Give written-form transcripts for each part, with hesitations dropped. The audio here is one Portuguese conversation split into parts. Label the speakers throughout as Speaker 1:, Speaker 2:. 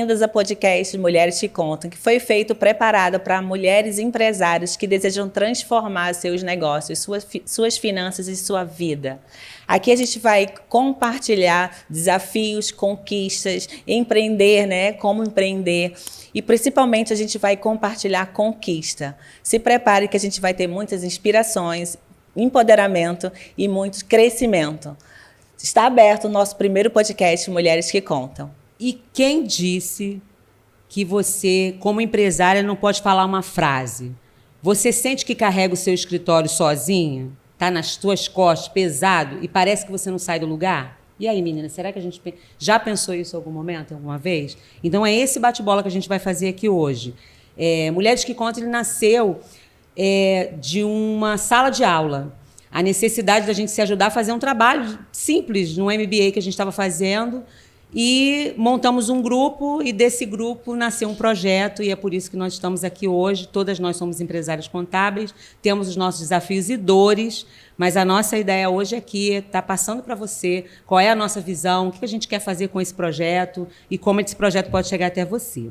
Speaker 1: bem-vindas ao podcast Mulheres que Contam, que foi preparado para mulheres empresárias que desejam transformar seus negócios, suas finanças e sua vida. Aqui a gente vai compartilhar desafios, conquistas, empreender, né? Como empreender. E principalmente a gente vai compartilhar conquista. Se prepare que a gente vai ter muitas inspirações, empoderamento e muito crescimento. Está aberto o nosso primeiro podcast Mulheres que Contam.
Speaker 2: E quem disse que você, como empresária, não pode falar uma frase? Você sente que carrega o seu escritório sozinha? Está nas suas costas, pesado, e parece que você não sai do lugar? E aí, menina, será que a gente já pensou isso em algum momento, alguma vez? Então, é esse bate-bola que a gente vai fazer aqui hoje. Mulheres que Contam, ele nasceu de uma sala de aula. A necessidade da gente se ajudar a fazer um trabalho simples no MBA que a gente estava fazendo, e montamos um grupo, e desse grupo nasceu um projeto, e é por isso que nós estamos aqui hoje. Todas nós somos empresárias contábeis, temos os nossos desafios e dores, mas a nossa ideia hoje aqui é estar passando para você qual é a nossa visão, o que a gente quer fazer com esse projeto e como esse projeto pode chegar até você.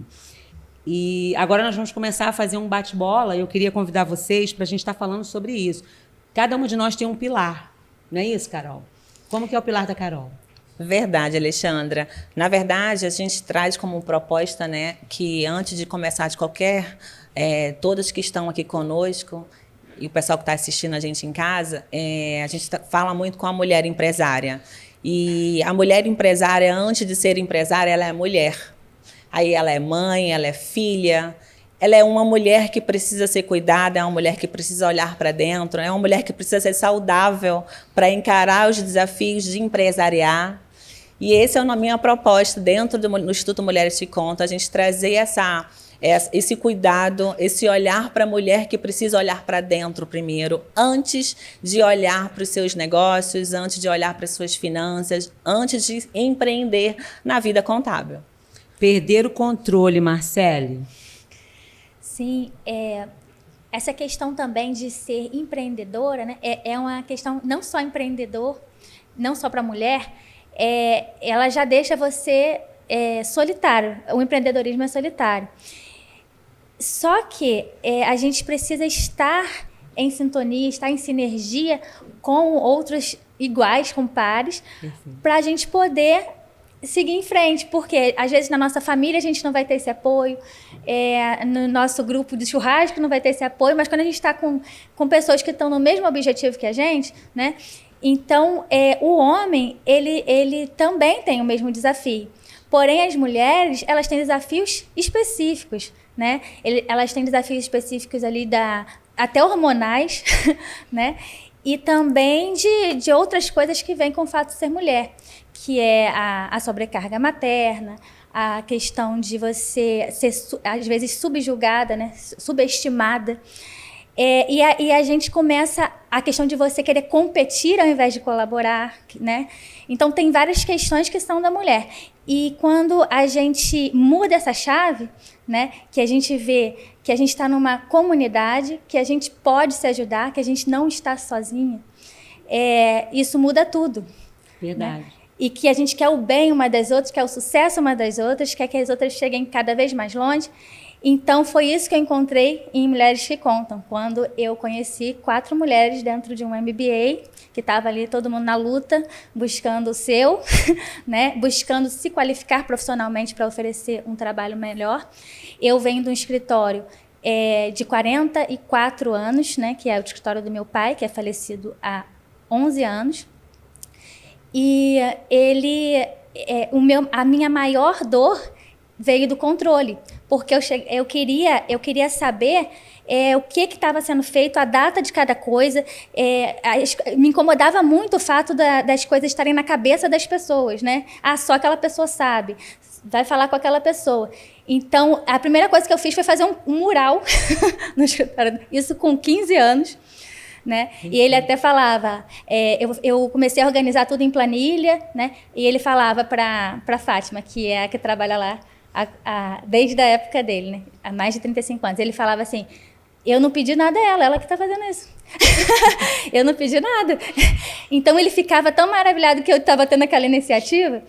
Speaker 2: E agora nós vamos começar a fazer um bate-bola. Eu queria convidar vocês para a gente estar falando sobre isso. Cada uma de nós tem um pilar, não é isso, Carol? Como que é o pilar da Carol?
Speaker 1: Verdade, Alexandra. Na verdade, a gente traz como proposta, né, que antes de começar de qualquer... todas que estão aqui conosco e o pessoal que está assistindo a gente em casa, a gente fala muito com a mulher empresária. E a mulher empresária, antes de ser empresária, ela é mulher. Aí ela é mãe, ela é filha... Ela é uma mulher que precisa ser cuidada, é uma mulher que precisa olhar para dentro, é uma mulher que precisa ser saudável para encarar os desafios de empresariar. E essa é a minha proposta dentro do Instituto Mulheres que Contam, a gente trazer esse cuidado, esse olhar para a mulher que precisa olhar para dentro primeiro, antes de olhar para os seus negócios, antes de olhar para as suas finanças, antes de empreender na vida contábil.
Speaker 2: Perder o controle, Marcele.
Speaker 3: Sim, essa questão também de ser empreendedora, né, é uma questão não só empreendedor, não só para a mulher, ela já deixa você solitário. O empreendedorismo é solitário. Só que a gente precisa estar em sintonia, estar em sinergia com outros iguais, com pares, para a gente poder seguir em frente, porque às vezes na nossa família a gente não vai ter esse apoio, no nosso grupo de churrasco não vai ter esse apoio, mas quando a gente está com pessoas que estão no mesmo objetivo que a gente, né? Então, o homem, ele também tem o mesmo desafio. Porém, as mulheres, elas têm desafios específicos, né? Elas têm desafios específicos ali até hormonais, né? E também de outras coisas que vêm com o fato de ser mulher, que é a sobrecarga materna, a questão de você ser, às vezes, subjugada, né? Subestimada. E a gente começa a questão de você querer competir ao invés de colaborar, né? Então, tem várias questões que são da mulher. E quando a gente muda essa chave, né? Que a gente vê que a gente está numa comunidade, que a gente pode se ajudar, que a gente não está sozinha, isso muda tudo.
Speaker 2: Verdade.
Speaker 3: Né? E que a gente quer o bem uma das outras, quer o sucesso uma das outras, quer que as outras cheguem cada vez mais longe. Então, foi isso que eu encontrei em Mulheres que Contam, quando eu conheci 4 mulheres dentro de um MBA, que estava ali todo mundo na luta, buscando o seu, né? Buscando se qualificar profissionalmente para oferecer um trabalho melhor. Eu venho de um escritório de 44 anos, né? Que é o escritório do meu pai, que é falecido há 11 anos. E a minha maior dor veio do controle, porque eu queria saber o que estava sendo feito, a data de cada coisa. Me incomodava muito o fato das coisas estarem na cabeça das pessoas, né? Só aquela pessoa sabe, vai falar com aquela pessoa. Então, a primeira coisa que eu fiz foi fazer um mural no escritório, isso com 15 anos. Né? E ele até falava, eu comecei a organizar tudo em planilha, né? E ele falava para Fátima, que é a que trabalha lá desde a época dele, né? Há mais de 35 anos. Ele falava assim, eu não pedi nada a ela que está fazendo isso. Eu não pedi nada. Então ele ficava tão maravilhado que eu estava tendo aquela iniciativa,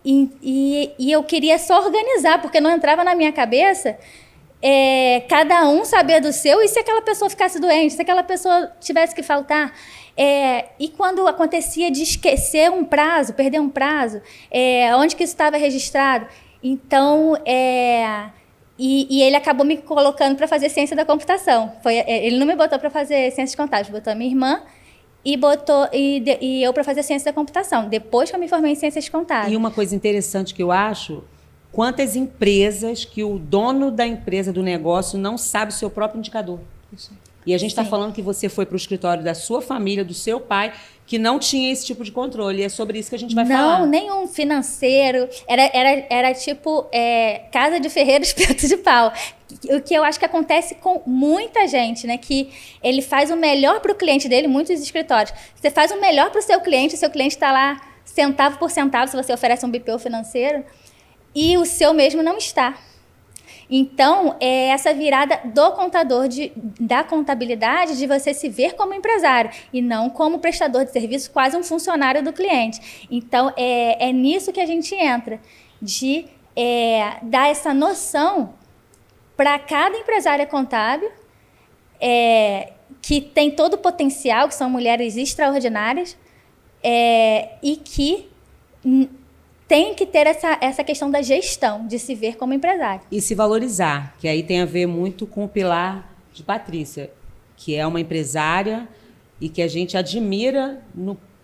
Speaker 3: E eu queria só organizar, porque não entrava na minha cabeça cada um saber do seu, e se aquela pessoa ficasse doente, se aquela pessoa tivesse que faltar. E quando acontecia de esquecer um prazo, perder um prazo, onde que isso estava registrado? Então, e ele acabou me colocando para fazer ciência da computação. Ele não me botou para fazer ciências contábeis, botou a minha irmã e eu para fazer ciência da computação, depois que eu me formei em ciências contábeis.
Speaker 2: E uma coisa interessante que eu acho, quantas empresas que o dono da empresa, do negócio, não sabe o seu próprio indicador. E a gente está falando que você foi para o escritório da sua família, do seu pai, que não tinha esse tipo de controle. E é sobre isso que a gente vai falar.
Speaker 3: Não, nenhum financeiro. Era tipo casa de ferreiro, espeto de pau. O que eu acho que acontece com muita gente, né? Que ele faz o melhor para o cliente dele, muitos escritórios. Você faz o melhor para o seu cliente está lá centavo por centavo, se você oferece um BPO financeiro, e o seu mesmo não está. Então, é essa virada do contador, da contabilidade, de você se ver como empresário e não como prestador de serviço, quase um funcionário do cliente. Então, é nisso que a gente entra, de dar essa noção para cada empresária contábil, que tem todo o potencial, que são mulheres extraordinárias, e que tem que ter essa questão da gestão, de se ver como empresário.
Speaker 2: E se valorizar, que aí tem a ver muito com o pilar de Patrícia, que é uma empresária e que a gente admira,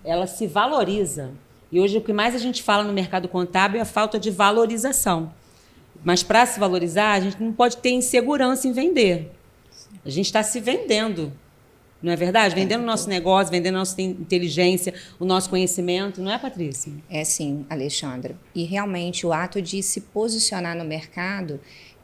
Speaker 2: ela se valoriza. E hoje o que mais a gente fala no mercado contábil é a falta de valorização. Mas para se valorizar, a gente não pode ter insegurança em vender. A gente está se vendendo. Não é verdade? Vendendo o nosso negócio, vendendo a nossa inteligência, o nosso conhecimento. Não é, Patrícia?
Speaker 4: É sim, Alexandra. E realmente o ato de se posicionar no mercado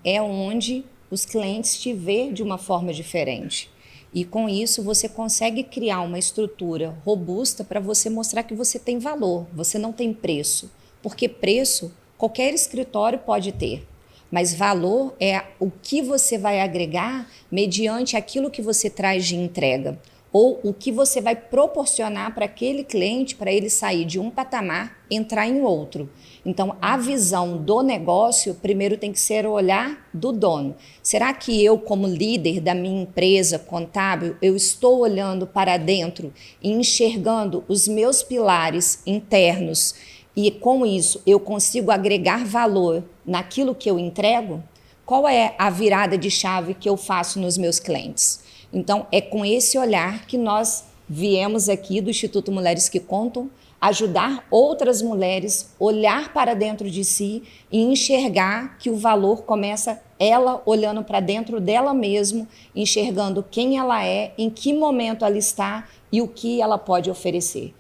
Speaker 4: é onde os clientes te vê de uma forma diferente. E com isso você consegue criar uma estrutura robusta para você mostrar que você tem valor, você não tem preço. Porque preço qualquer escritório pode ter. Mas valor é o que você vai agregar mediante aquilo que você traz de entrega. Ou o que você vai proporcionar para aquele cliente, para ele sair de um patamar, entrar em outro. Então, a visão do negócio, primeiro tem que ser o olhar do dono. Será que eu, como líder da minha empresa contábil, eu estou olhando para dentro e enxergando os meus pilares internos? E com isso eu consigo agregar valor naquilo que eu entrego? Qual é a virada de chave que eu faço nos meus clientes? Então, é com esse olhar que nós viemos aqui do Instituto Mulheres que Contam, ajudar outras mulheres a olhar para dentro de si e enxergar que o valor começa ela olhando para dentro dela mesma, enxergando quem ela é, em que momento ela está e o que ela pode oferecer.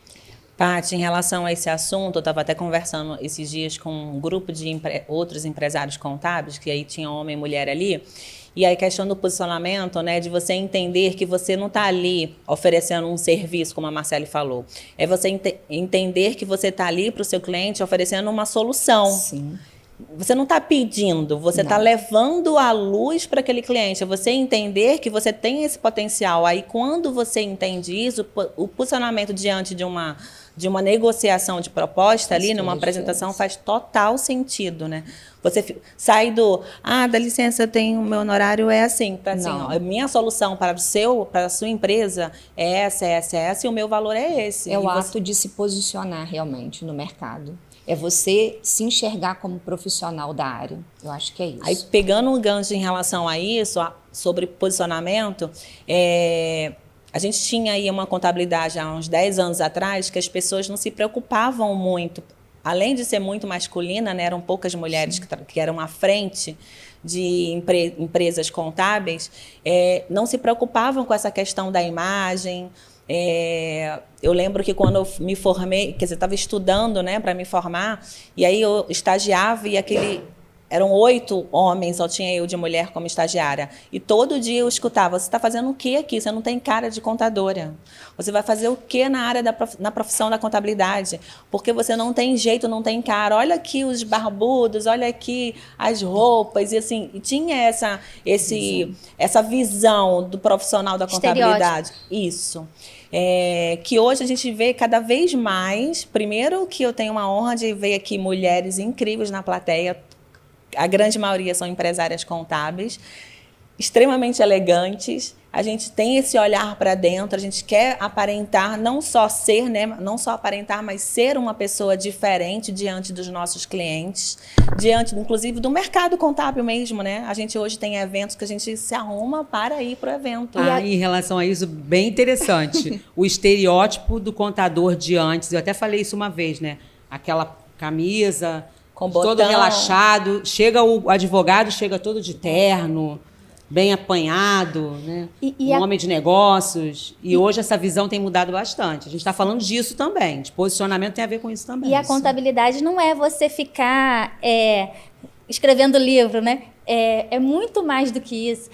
Speaker 1: Paty, em relação a esse assunto, eu estava até conversando esses dias com um grupo de outros empresários contábeis, que aí tinha homem e mulher ali, e aí a questão do posicionamento, né, de você entender que você não está ali oferecendo um serviço, como a Marcele falou. É você entender que você está ali para o seu cliente oferecendo uma solução.
Speaker 4: Sim.
Speaker 1: Você não está pedindo, você está levando a luz para aquele cliente. É você entender que você tem esse potencial. Aí, quando você entende isso, o posicionamento diante de uma negociação de proposta ali, numa apresentação, faz total sentido, né? Você sai dá licença, o meu honorário é assim, assim, ó, a minha solução para a sua empresa é essa, e o meu valor é esse.
Speaker 4: É o ato de se posicionar realmente no mercado. É você se enxergar como profissional da área. Eu acho que é isso.
Speaker 1: Aí, pegando um gancho em relação a isso, sobre posicionamento, a gente tinha aí uma contabilidade há uns 10 anos atrás que as pessoas não se preocupavam muito. Além de ser muito masculina, né, eram poucas mulheres que eram à frente de empresas contábeis, não se preocupavam com essa questão da imagem. Eu lembro que quando eu me formei, quer dizer, estava estudando, né, para me formar, e aí eu estagiava e eram 8 homens, só tinha eu de mulher como estagiária. E todo dia eu escutava, você está fazendo o quê aqui? Você não tem cara de contadora. Você vai fazer o quê na área na profissão da contabilidade? Porque você não tem jeito, não tem cara. Olha aqui os barbudos, olha aqui as roupas. E assim, tinha essa visão do profissional da contabilidade. Isso. Que hoje a gente vê cada vez mais. Primeiro que eu tenho uma honra de ver aqui mulheres incríveis na plateia. A grande maioria são empresárias contábeis, extremamente elegantes. A gente tem esse olhar para dentro, a gente quer aparentar, não só ser, né, não só aparentar, mas ser uma pessoa diferente diante dos nossos clientes, diante, inclusive, do mercado contábil mesmo, né? A gente hoje tem eventos que a gente se arruma para ir para o evento.
Speaker 2: Em relação a isso, bem interessante. O estereótipo do contador de antes, eu até falei isso uma vez, né? Aquela camisa... Com botão. Todo relaxado, chega o advogado, chega todo de terno, bem apanhado, né? Um homem de negócios. E hoje essa visão tem mudado bastante. A gente está falando disso também, de posicionamento tem a ver com isso também.
Speaker 3: E a contabilidade não é você ficar escrevendo livro, né? É muito mais do que isso.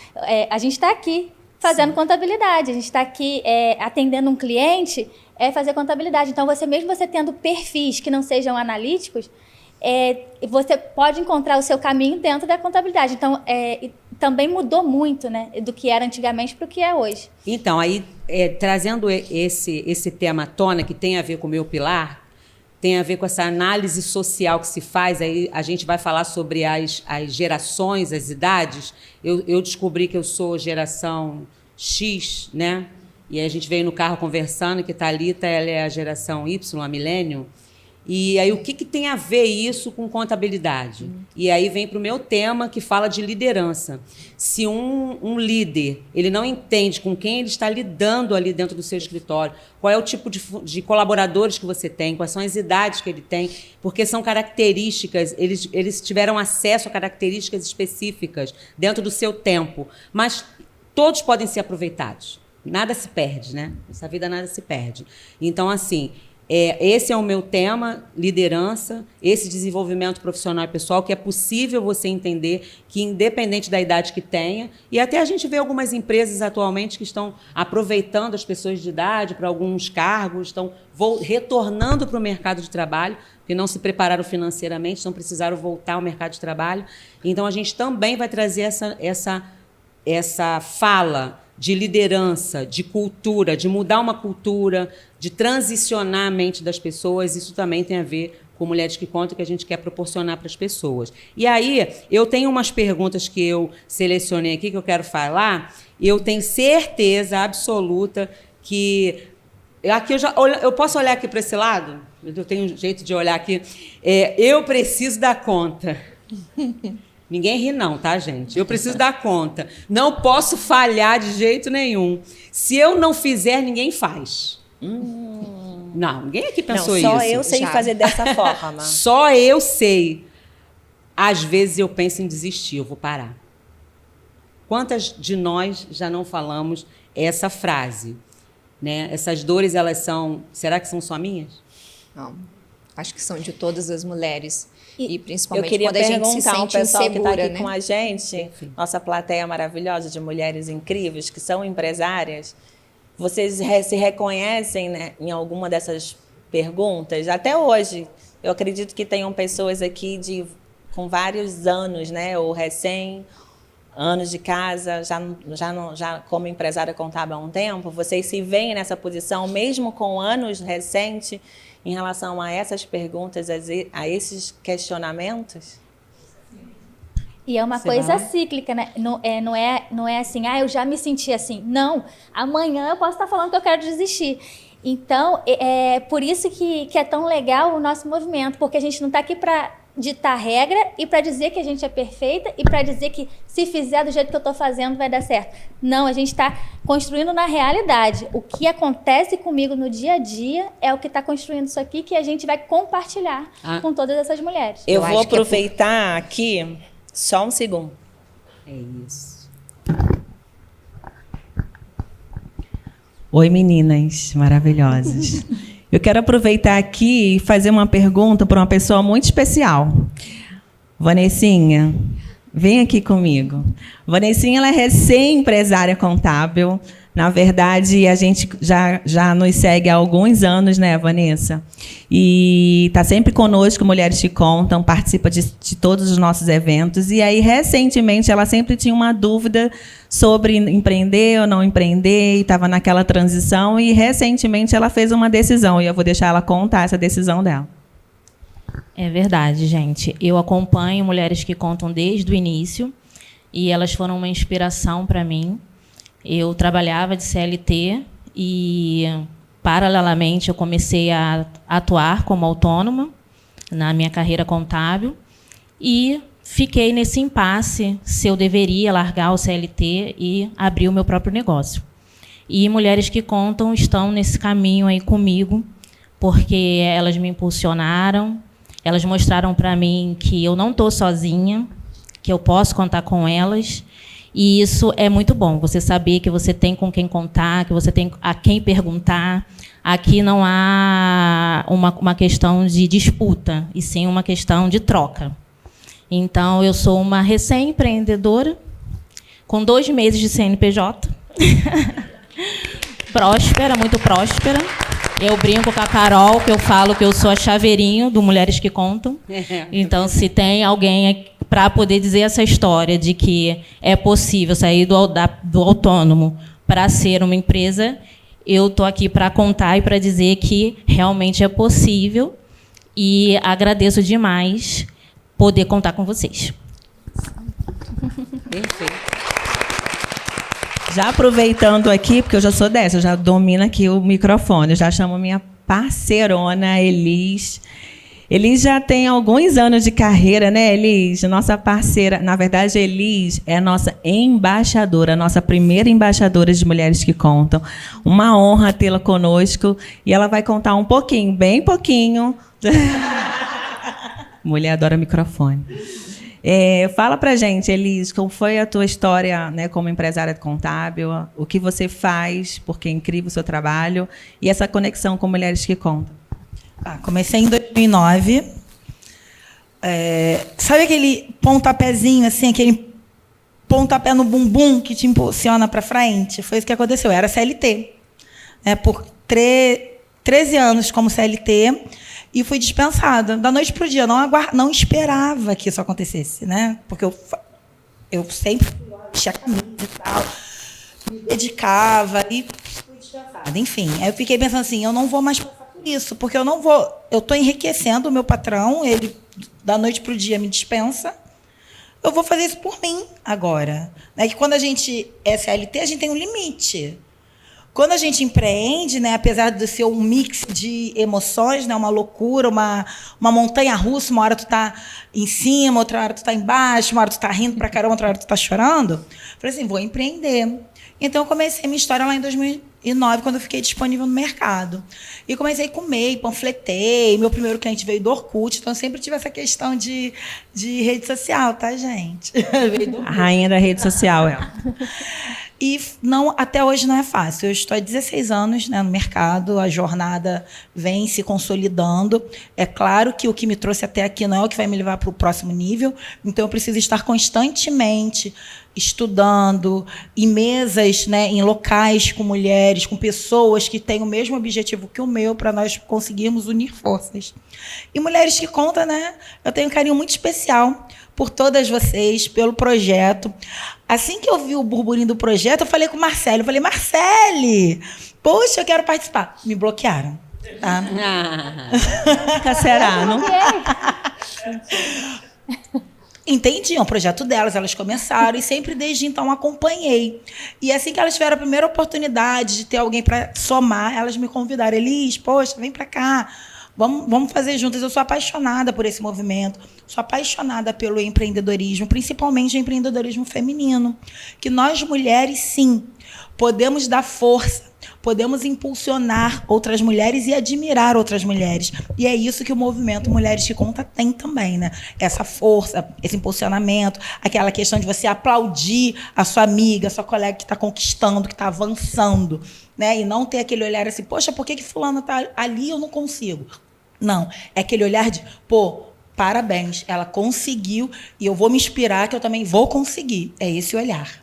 Speaker 3: A gente está aqui fazendo contabilidade, a gente está aqui atendendo um cliente, fazer contabilidade. Então, você tendo perfis que não sejam analíticos, você pode encontrar o seu caminho dentro da contabilidade. Então, também mudou muito, né, do que era antigamente para o que é hoje.
Speaker 2: Então, aí, trazendo esse tema à tona, que tem a ver com o meu pilar, tem a ver com essa análise social que se faz, aí a gente vai falar sobre as gerações, as idades. Eu descobri que eu sou geração X, né? E aí a gente veio no carro conversando, que Thalita, ela é a geração Y, a milênio. E aí, o que tem a ver isso com contabilidade? E aí vem para o meu tema, que fala de liderança. Se um líder ele não entende com quem ele está lidando ali dentro do seu escritório, qual é o tipo de colaboradores que você tem, quais são as idades que ele tem, porque são características, eles tiveram acesso a características específicas dentro do seu tempo, mas todos podem ser aproveitados. Nada se perde, né? Nessa vida nada se perde. Então, assim... esse é o meu tema, liderança, esse desenvolvimento profissional e pessoal, que é possível você entender que, independente da idade que tenha, e até a gente vê algumas empresas atualmente que estão aproveitando as pessoas de idade para alguns cargos, estão retornando para o mercado de trabalho, que não se prepararam financeiramente, não precisaram voltar ao mercado de trabalho. Então, a gente também vai trazer essa fala de liderança, de cultura, de mudar uma cultura, de transicionar a mente das pessoas. Isso também tem a ver com Mulheres que Contam, que a gente quer proporcionar para as pessoas. E aí, eu tenho umas perguntas que eu selecionei aqui, que eu quero falar, e eu tenho certeza absoluta que... Aqui eu posso olhar aqui para esse lado? Eu tenho um jeito de olhar aqui. Eu preciso dar conta. Ninguém ri não, tá, gente? Eu preciso dar conta. Não posso falhar de jeito nenhum. Se eu não fizer, ninguém faz. Não, ninguém aqui pensou isso.
Speaker 1: Só eu sei fazer dessa forma.
Speaker 2: Só eu sei. Às vezes eu penso em desistir, eu vou parar. Quantas de nós já não falamos essa frase? Né? Essas dores, elas são... Será que são só minhas?
Speaker 4: Não. Acho que são de todas as mulheres. E principalmente
Speaker 1: eu queria
Speaker 4: quando a gente se
Speaker 1: perguntar ao
Speaker 4: sente
Speaker 1: pessoal
Speaker 4: insegura,
Speaker 1: que está aqui
Speaker 4: né?
Speaker 1: com a gente, nossa plateia maravilhosa de mulheres incríveis que são empresárias, vocês se reconhecem, né, em alguma dessas perguntas? Até hoje, eu acredito que tenham pessoas aqui com vários anos, né, ou anos de casa, já como empresária contábil há um tempo. Vocês se veem nessa posição, mesmo com anos recentes, em relação a essas perguntas, a esses questionamentos?
Speaker 3: E é uma coisa cíclica, né? Não é assim, eu já me senti assim. Não, amanhã eu posso estar falando que eu quero desistir. Então, é por isso que é tão legal o nosso movimento, porque a gente não está aqui para ditar regra e para dizer que a gente é perfeita e para dizer que se fizer do jeito que eu estou fazendo vai dar certo. Não, a gente está construindo na realidade. O que acontece comigo no dia a dia é o que está construindo isso aqui, que a gente vai compartilhar com todas essas mulheres.
Speaker 1: Eu vou aproveitar aqui só um segundo.
Speaker 2: É isso.
Speaker 1: Oi, meninas maravilhosas. Eu quero aproveitar aqui e fazer uma pergunta para uma pessoa muito especial. Vanessinha, vem aqui comigo. Vanessinha, ela é recém-empresária contábil. Na verdade, a gente já nos segue há alguns anos, né, Vanessa? E está sempre conosco, Mulheres que Contam, participa de todos os nossos eventos. E aí, recentemente, ela sempre tinha uma dúvida sobre empreender ou não empreender, e estava naquela transição. E, recentemente, ela fez uma decisão. E eu vou deixar ela contar essa decisão dela.
Speaker 5: É verdade, gente. Eu acompanho Mulheres que Contam desde o início. E elas foram uma inspiração para mim. Eu trabalhava de CLT e, paralelamente, eu comecei a atuar como autônoma na minha carreira contábil e fiquei nesse impasse se eu deveria largar o CLT e abrir o meu próprio negócio. E Mulheres que Contam estão nesse caminho aí comigo, porque elas me impulsionaram, elas mostraram para mim que eu não estou sozinha, que eu posso contar com elas. E isso é muito bom, você saber que você tem com quem contar, que você tem a quem perguntar. Aqui não há uma questão de disputa, e sim uma questão de troca. Então, eu sou uma recém-empreendedora, com 2 meses de CNPJ, próspera, muito próspera. Eu brinco com a Carol, que eu falo que eu sou a chaveirinho do Mulheres que Contam. Então, se tem alguém para poder dizer essa história de que é possível sair do autônomo para ser uma empresa, eu estou aqui para contar e para dizer que realmente é possível, e agradeço demais poder contar com vocês.
Speaker 2: Perfeito.
Speaker 1: Já aproveitando aqui, porque eu já sou dessa, eu já domino aqui o microfone, eu já chamo minha parceirona, Elis. Elis já tem alguns anos de carreira, né, Elis? Nossa parceira. Na verdade, Elis é a nossa embaixadora, a nossa primeira embaixadora de Mulheres que Contam. Uma honra tê-la conosco. E ela vai contar um pouquinho, bem pouquinho. Mulher adora microfone. Fala pra gente, Elis, como foi a tua história, né, como empresária contábil, o que você faz, porque é incrível o seu trabalho, e essa conexão com Mulheres que Contam.
Speaker 6: Comecei em 2009. Sabe aquele pontapézinho, assim, aquele pontapé no bumbum que te impulsiona para frente? Foi isso que aconteceu. Eu era CLT, né, por 13 anos como CLT, e fui dispensada. Da noite para o dia. Não esperava que isso acontecesse, né? Porque eu sempre vestia a camisa e tal, me dedicava e fui dispensada. Enfim, aí eu fiquei pensando assim, eu não vou mais passar por isso, porque eu estou enriquecendo o meu patrão, ele da noite para o dia me dispensa, eu vou fazer isso por mim agora. Né? Que quando a gente é CLT, a gente tem um limite. Quando a gente empreende, né, apesar de ser um mix de emoções, né, uma loucura, uma montanha-russa, uma hora tu tá em cima, outra hora tu tá embaixo, uma hora tu tá rindo pra caramba, outra hora tu tá chorando, falei assim, vou empreender. Então, eu comecei minha história lá em 2009, quando eu fiquei disponível no mercado. E comecei a comer, panfletei, meu primeiro cliente veio do Orkut, então eu sempre tive essa questão de rede social, tá, gente?
Speaker 1: A rainha da rede social, ela.
Speaker 6: E até hoje não é fácil. Eu estou há 16 anos, né, no mercado, a jornada vem se consolidando. É claro que o que me trouxe até aqui não é o que vai me levar para o próximo nível, então eu preciso estar constantemente estudando, em mesas, né, em locais com mulheres, com pessoas que têm o mesmo objetivo que o meu, para nós conseguirmos unir forças. E Mulheres que Contam, né, eu tenho um carinho muito especial por todas vocês, pelo projeto. Assim que eu vi o burburinho do projeto, eu falei com o Marcelo. Eu falei, Marcele, poxa, eu quero participar. Me bloquearam. Tá?
Speaker 1: Nunca será, não?
Speaker 6: Entendi, é um projeto delas, elas começaram e sempre desde então acompanhei. E assim que elas tiveram a primeira oportunidade de ter alguém para somar, elas me convidaram. Elis, poxa, vem para cá. Vamos fazer juntas. Eu sou apaixonada por esse movimento, sou apaixonada pelo empreendedorismo, principalmente o empreendedorismo feminino, que nós mulheres, sim, podemos dar força, podemos impulsionar outras mulheres e admirar outras mulheres. E é isso que o movimento Mulheres que Contam tem também, né? Essa força, esse impulsionamento, aquela questão de você aplaudir a sua amiga, a sua colega que está conquistando, que está avançando, né? E não ter aquele olhar assim, poxa, por que fulano está ali e eu não consigo? Não, é aquele olhar de, pô, parabéns, ela conseguiu e eu vou me inspirar que eu também vou conseguir. É esse olhar.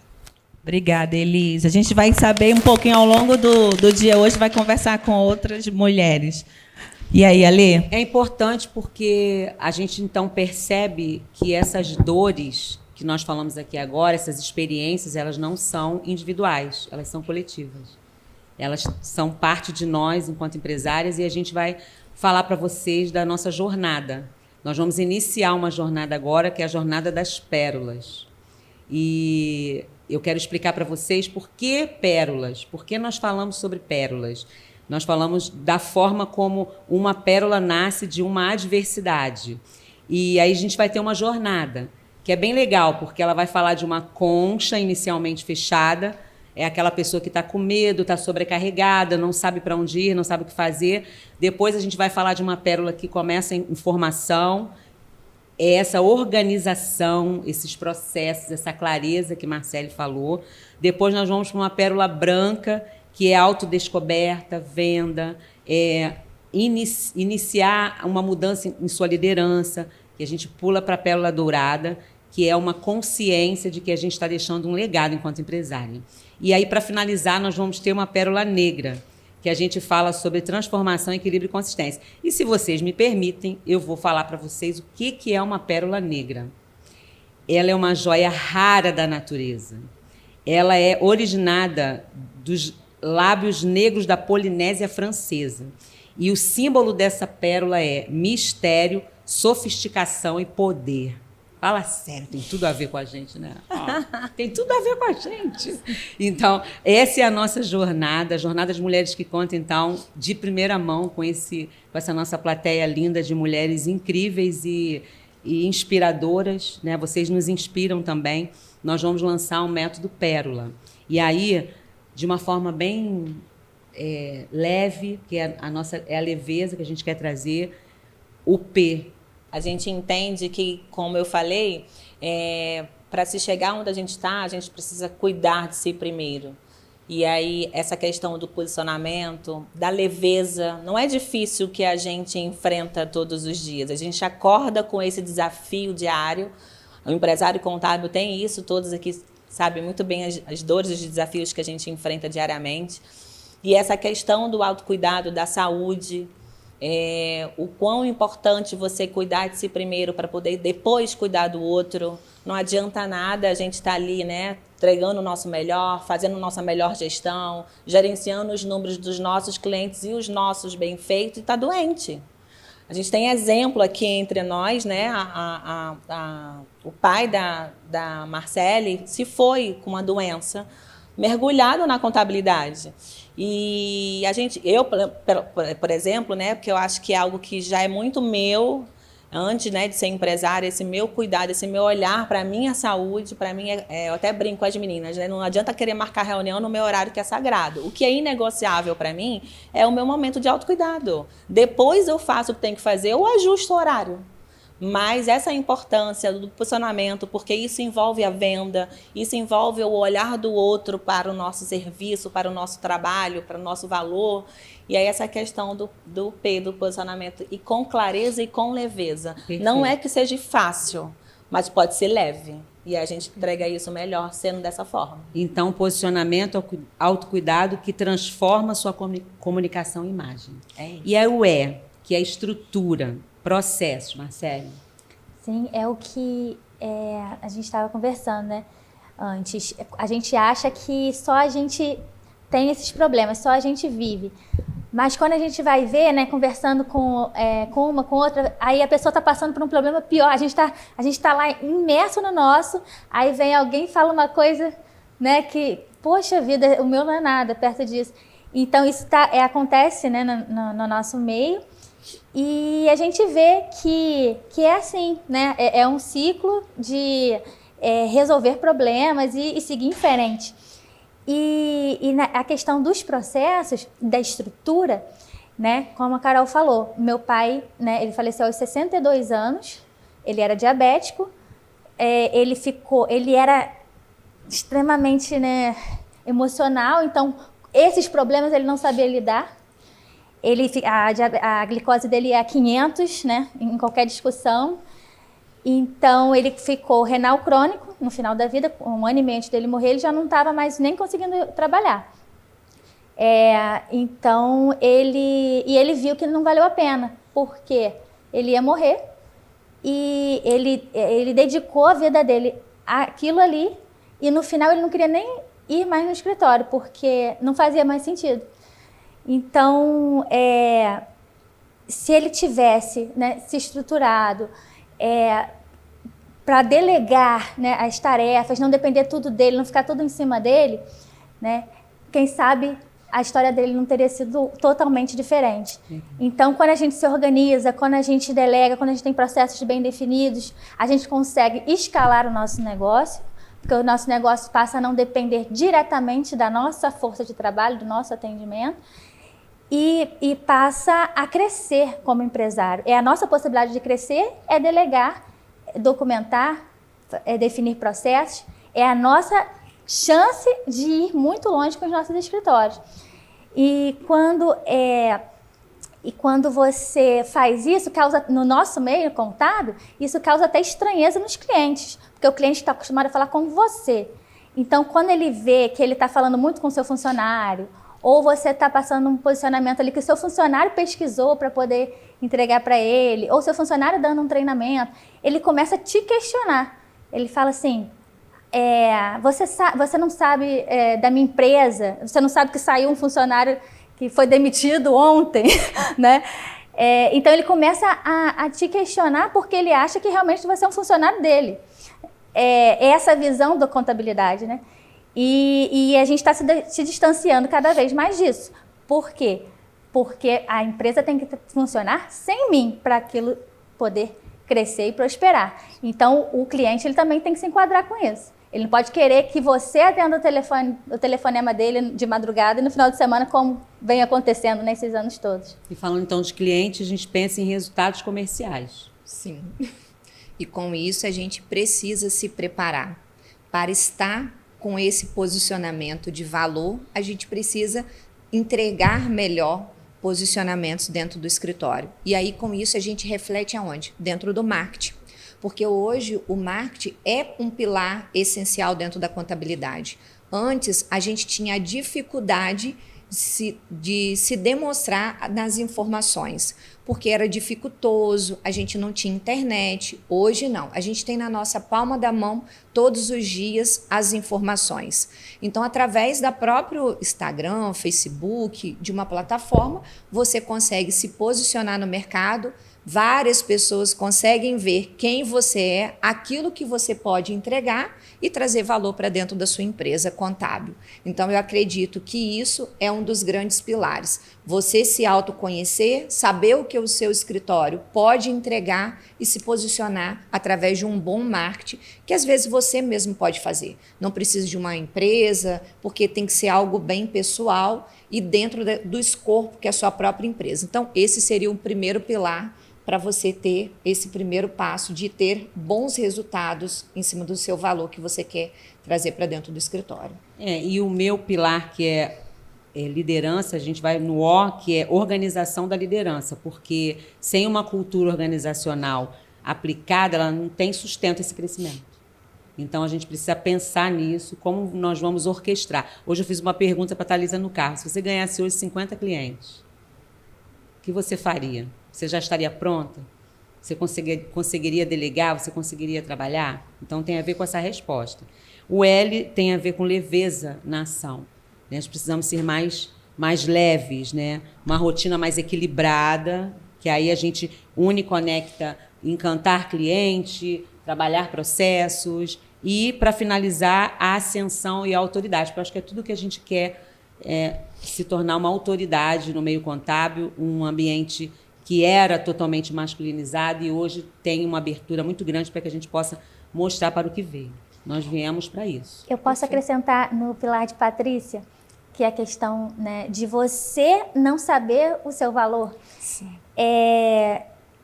Speaker 1: Obrigada, Elisa. A gente vai saber um pouquinho ao longo do dia hoje, vai conversar com outras mulheres. E aí, Alê?
Speaker 2: É importante porque a gente, então, percebe que essas dores que nós falamos aqui agora, essas experiências, elas não são individuais, elas são coletivas. Elas são parte de nós, enquanto empresárias, e a gente vai falar para vocês da nossa jornada. Nós vamos iniciar uma jornada agora, que é a jornada das pérolas. E eu quero explicar para vocês por que pérolas, por que nós falamos sobre pérolas. Nós falamos da forma como uma pérola nasce de uma adversidade. E aí a gente vai ter uma jornada, que é bem legal, porque ela vai falar de uma concha inicialmente fechada, é aquela pessoa que está com medo, está sobrecarregada, não sabe para onde ir, não sabe o que fazer. Depois a gente vai falar de uma pérola que começa em formação, é essa organização, esses processos, essa clareza que Marcele falou. Depois nós vamos para uma pérola branca, que é autodescoberta, venda, iniciar uma mudança em sua liderança, que a gente pula para a pérola dourada, que é uma consciência de que a gente está deixando um legado enquanto empresária. E aí, para finalizar, nós vamos ter uma pérola negra, que a gente fala sobre transformação, equilíbrio e consistência. E, se vocês me permitem, eu vou falar para vocês o que é uma pérola negra. Ela é uma joia rara da natureza. Ela é originada dos lábios negros da Polinésia Francesa. E o símbolo dessa pérola é mistério, sofisticação e poder. Fala sério, tem tudo a ver com a gente, né? Tem tudo a ver com a gente. Então, essa é a nossa jornada, a jornada das mulheres que contam, então, de primeira mão, com essa nossa plateia linda de mulheres incríveis e inspiradoras, né? Vocês nos inspiram também. Nós vamos lançar um método Pérola. E aí, de uma forma bem leve, que é a leveza que a gente quer trazer, o P.
Speaker 1: A gente entende que, como eu falei, para se chegar onde a gente está, a gente precisa cuidar de si primeiro. E aí, essa questão do posicionamento, da leveza, não é difícil que a gente enfrenta todos os dias. A gente acorda com esse desafio diário. O empresário contábil tem isso, todos aqui sabem muito bem as dores e os desafios que a gente enfrenta diariamente. E essa questão do autocuidado, da saúde, o quão importante você cuidar de si primeiro para poder depois cuidar do outro. Não adianta nada a gente estar ali, né, entregando o nosso melhor, fazendo nossa melhor gestão, gerenciando os números dos nossos clientes e os nossos bem feitos e estar doente. A gente tem exemplo aqui entre nós, né, o pai da Marcele se foi com uma doença, mergulhado na contabilidade. E eu, por exemplo, né, porque eu acho que é algo que já é muito meu, antes, né, de ser empresária, esse meu cuidado, esse meu olhar para a minha saúde, para mim, eu até brinco com as meninas, né, não adianta querer marcar reunião no meu horário que é sagrado. O que é inegociável para mim é o meu momento de autocuidado. Depois eu faço o que tenho que fazer, eu ajusto o horário. Mas essa importância do posicionamento, porque isso envolve a venda, isso envolve o olhar do outro para o nosso serviço, para o nosso trabalho, para o nosso valor. E aí essa questão do P, do posicionamento, e com clareza e com leveza. Perfeito. Não é que seja fácil, mas pode ser leve. E a gente entrega isso melhor sendo dessa forma.
Speaker 2: Então, posicionamento, autocuidado que transforma a sua comunicação e imagem. E aí o que é a estrutura. Processos, Marcele.
Speaker 3: Sim, é o que a gente estava conversando, né? Antes. A gente acha que só a gente tem esses problemas, só a gente vive. Mas quando a gente vai ver, né, conversando com uma, com outra, aí a pessoa está passando por um problema pior. A gente tá lá imerso no nosso, aí vem alguém e fala uma coisa, né, que, poxa vida, o meu não é nada perto disso. Então, isso acontece, né, no nosso meio. E a gente vê que é assim, né? É um ciclo de resolver problemas e seguir em frente. E a questão dos processos, da estrutura, né? Como a Carol falou, meu pai, né, ele faleceu aos 62 anos, ele era diabético, ele era extremamente, né, emocional, então esses problemas ele não sabia lidar. A glicose dele é 500, né, em qualquer discussão. Então, ele ficou renal crônico no final da vida, 1 ano e meio antes dele morrer, ele já não estava mais nem conseguindo trabalhar. Então, ele viu que não valeu a pena, porque ele ia morrer e ele dedicou a vida dele àquilo ali e no final ele não queria nem ir mais no escritório, porque não fazia mais sentido. Então, se ele tivesse, né, se estruturado para delegar, né, as tarefas, não depender tudo dele, não ficar tudo em cima dele, né, quem sabe a história dele não teria sido totalmente diferente. Então, quando a gente se organiza, quando a gente delega, quando a gente tem processos bem definidos, a gente consegue escalar o nosso negócio, porque o nosso negócio passa a não depender diretamente da nossa força de trabalho, do nosso atendimento, e passa a crescer como empresário. A nossa possibilidade de crescer é delegar, documentar, definir processos, é a nossa chance de ir muito longe com os nossos escritórios. E quando você faz isso, causa, no nosso meio contábil, isso causa até estranheza nos clientes, porque o cliente está acostumado a falar com você. Então, quando ele vê que ele está falando muito com o seu funcionário, ou você está passando um posicionamento ali que o seu funcionário pesquisou para poder entregar para ele, ou seu funcionário dando um treinamento, ele começa a te questionar. Ele fala assim, você não sabe da minha empresa, você não sabe que saiu um funcionário que foi demitido ontem, né? Então ele começa a te questionar porque ele acha que realmente você é um funcionário dele. Essa visão da contabilidade, né? E a gente está se distanciando cada vez mais disso. Por quê? Porque a empresa tem que funcionar sem mim para aquilo poder crescer e prosperar. Então, o cliente ele também tem que se enquadrar com isso. Ele não pode querer que você atenda o telefonema dele de madrugada e no final de semana, como vem acontecendo nesses anos todos.
Speaker 2: E falando então de cliente, a gente pensa em resultados comerciais.
Speaker 4: Sim. E com isso a gente precisa se preparar. Para estar com esse posicionamento de valor, a gente precisa entregar melhor posicionamentos dentro do escritório. E aí, com isso, a gente reflete aonde? Dentro do marketing. Porque hoje o marketing é um pilar essencial dentro da contabilidade. Antes, a gente tinha a dificuldade de se demonstrar nas informações, porque era dificultoso, a gente não tinha internet. Hoje não, a gente tem na nossa palma da mão todos os dias as informações. Então, através da próprio Instagram, Facebook, de uma plataforma, você consegue se posicionar no mercado. Várias pessoas conseguem ver quem você é, aquilo que você pode entregar e trazer valor para dentro da sua empresa contábil. Então, eu acredito que isso é um dos grandes pilares. Você se autoconhecer, saber o que o seu escritório pode entregar e se posicionar através de um bom marketing, que às vezes você mesmo pode fazer. Não precisa de uma empresa, porque tem que ser algo bem pessoal e dentro do escopo que é a sua própria empresa. Então, esse seria o primeiro pilar para você ter esse primeiro passo de ter bons resultados em cima do seu valor que você quer trazer para dentro do escritório.
Speaker 2: E o meu pilar, que é liderança, a gente vai no O, que é organização da liderança, porque sem uma cultura organizacional aplicada, ela não tem sustento esse crescimento. Então, a gente precisa pensar nisso, como nós vamos orquestrar. Hoje eu fiz uma pergunta para a Thalisa no carro. Se você ganhasse hoje 50 clientes, o que você faria? Você já estaria pronta? Você conseguiria delegar? Você conseguiria trabalhar? Então, tem a ver com essa resposta. O L tem a ver com leveza na ação. Nós precisamos ser mais leves, né? Uma rotina mais equilibrada, que aí a gente une, conecta, encantar cliente, trabalhar processos e, para finalizar, a ascensão e a autoridade, porque eu acho que é tudo que a gente quer se tornar uma autoridade no meio contábil, um ambiente que era totalmente masculinizado e hoje tem uma abertura muito grande para que a gente possa mostrar para o que veio. Nós viemos para isso.
Speaker 3: Eu posso acrescentar no pilar de Patrícia, que é a questão, né, de você não saber o seu valor. Sim.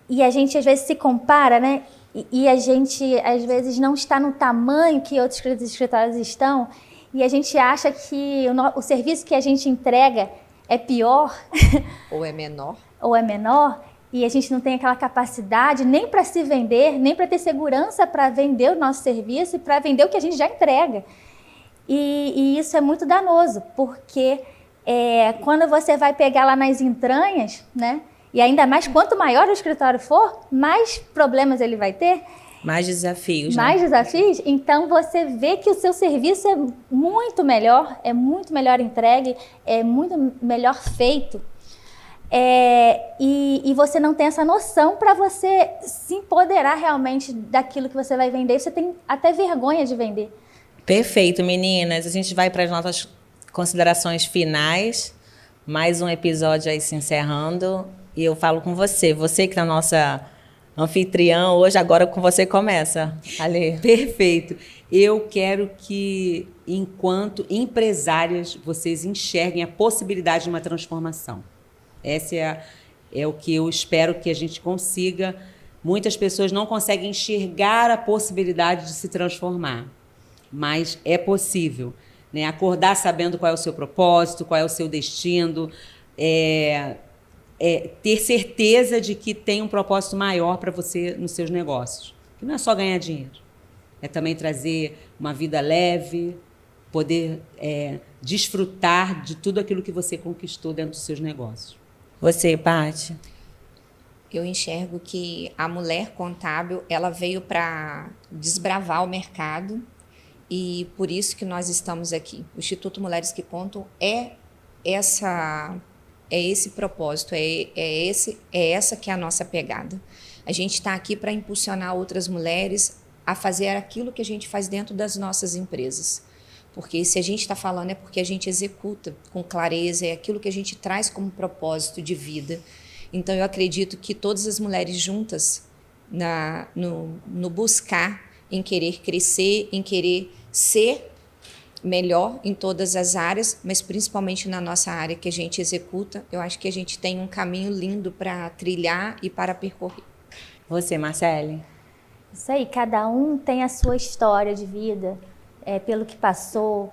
Speaker 3: E a gente, às vezes, se compara, né? E a gente, às vezes, não está no tamanho que outros escritórios estão, e a gente acha que o serviço que a gente entrega é pior
Speaker 4: Ou é menor.
Speaker 3: ou é menor, e a gente não tem aquela capacidade nem para se vender, nem para ter segurança para vender o nosso serviço e para vender o que a gente já entrega. E isso é muito danoso, porque quando você vai pegar lá nas entranhas, né? E ainda mais, quanto maior o escritório for, mais problemas ele vai ter.
Speaker 1: Mais desafios,
Speaker 3: Mais
Speaker 1: né?
Speaker 3: desafios. Então, você vê que o seu serviço é muito melhor entregue, é muito melhor feito. E você não tem essa noção para você se empoderar realmente daquilo que você vai vender. Você tem até vergonha de vender.
Speaker 1: Perfeito, meninas. A gente vai para as nossas considerações finais. Mais um episódio aí se encerrando. E eu falo com você que é a nossa anfitriã hoje, agora com você começa, Ale.
Speaker 2: Perfeito. Eu quero que, enquanto empresárias, vocês enxerguem a possibilidade de uma transformação. Essa é o que eu espero que a gente consiga. Muitas pessoas não conseguem enxergar a possibilidade de se transformar, mas é possível, né? Acordar sabendo qual é o seu propósito, qual é o seu destino, ter certeza de que tem um propósito maior para você nos seus negócios. Que não é só ganhar dinheiro, é também trazer uma vida leve, poder desfrutar de tudo aquilo que você conquistou dentro dos seus negócios.
Speaker 1: Você, Paty?
Speaker 4: Eu enxergo que a mulher contábil, ela veio para desbravar o mercado e por isso que nós estamos aqui. O Instituto Mulheres que Contam é esse propósito, essa que é a nossa pegada. A gente está aqui para impulsionar outras mulheres a fazer aquilo que a gente faz dentro das nossas empresas. Porque se a gente está falando é porque a gente executa com clareza, é aquilo que a gente traz como propósito de vida. Então eu acredito que todas as mulheres juntas, no buscar, em querer crescer, em querer ser melhor em todas as áreas, mas principalmente na nossa área que a gente executa, eu acho que a gente tem um caminho lindo para trilhar e para percorrer.
Speaker 1: Você, Marcele?
Speaker 3: Isso aí, cada um tem a sua história de vida, pelo que passou,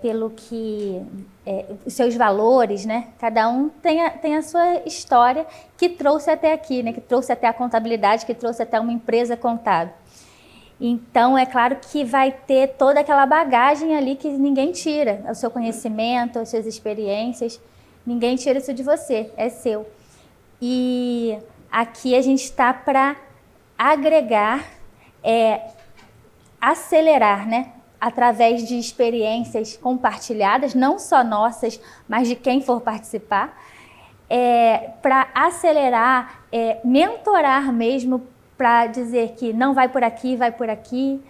Speaker 3: pelo que... os seus valores, né? Cada um tem a sua história que trouxe até aqui, né? Que trouxe até a contabilidade, que trouxe até uma empresa contábil. Então, é claro que vai ter toda aquela bagagem ali que ninguém tira. O seu conhecimento, as suas experiências, ninguém tira isso de você, é seu. E aqui a gente está para agregar, acelerar, né? Através de experiências compartilhadas, não só nossas, mas de quem for participar, para acelerar, mentorar mesmo, para dizer que não vai por aqui, vai por aqui.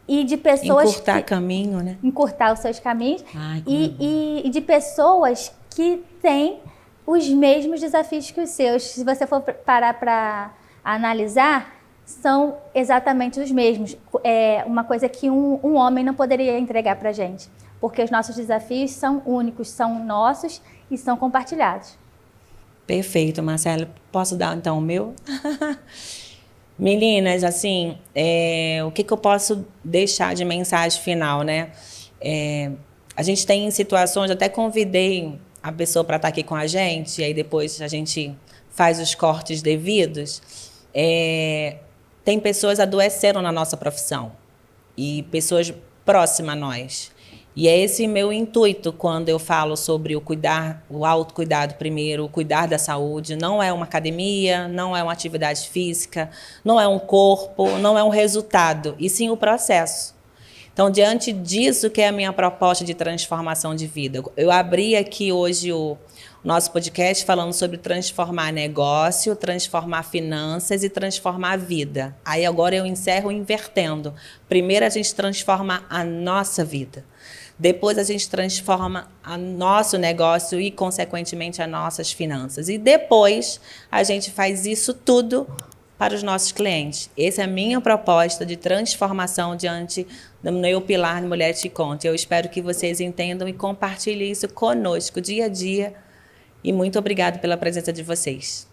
Speaker 3: E de pessoas...
Speaker 1: Encurtar caminho, né?
Speaker 3: Encurtar os seus caminhos.
Speaker 2: Ai,
Speaker 3: e de pessoas que têm os mesmos desafios que os seus. Se você for parar para analisar, são exatamente os mesmos. É uma coisa que um homem não poderia entregar para a gente. Porque os nossos desafios são únicos, são nossos e são compartilhados.
Speaker 1: Perfeito, Marcelo. Posso dar, então, o meu? Meninas, assim, o que eu posso deixar de mensagem final, né? A gente tem situações, até convidei a pessoa para estar aqui com a gente, e aí depois a gente faz os cortes devidos. Tem pessoas adoecendo na nossa profissão, e pessoas próximas a nós. E é esse meu intuito quando eu falo sobre o autocuidado primeiro, o cuidar da saúde. Não é uma academia, não é uma atividade física, não é um corpo, não é um resultado, e sim o processo. Então, diante disso que é a minha proposta de transformação de vida. Eu abri aqui hoje o nosso podcast falando sobre transformar negócio, transformar finanças e transformar a vida. Aí agora eu encerro invertendo. Primeiro a gente transforma a nossa vida. Depois a gente transforma o nosso negócio e, consequentemente, as nossas finanças. E depois a gente faz isso tudo para os nossos clientes. Essa é a minha proposta de transformação diante do meu pilar de Mulheres que Contam. Eu espero que vocês entendam e compartilhem isso conosco dia a dia. E muito obrigada pela presença de vocês.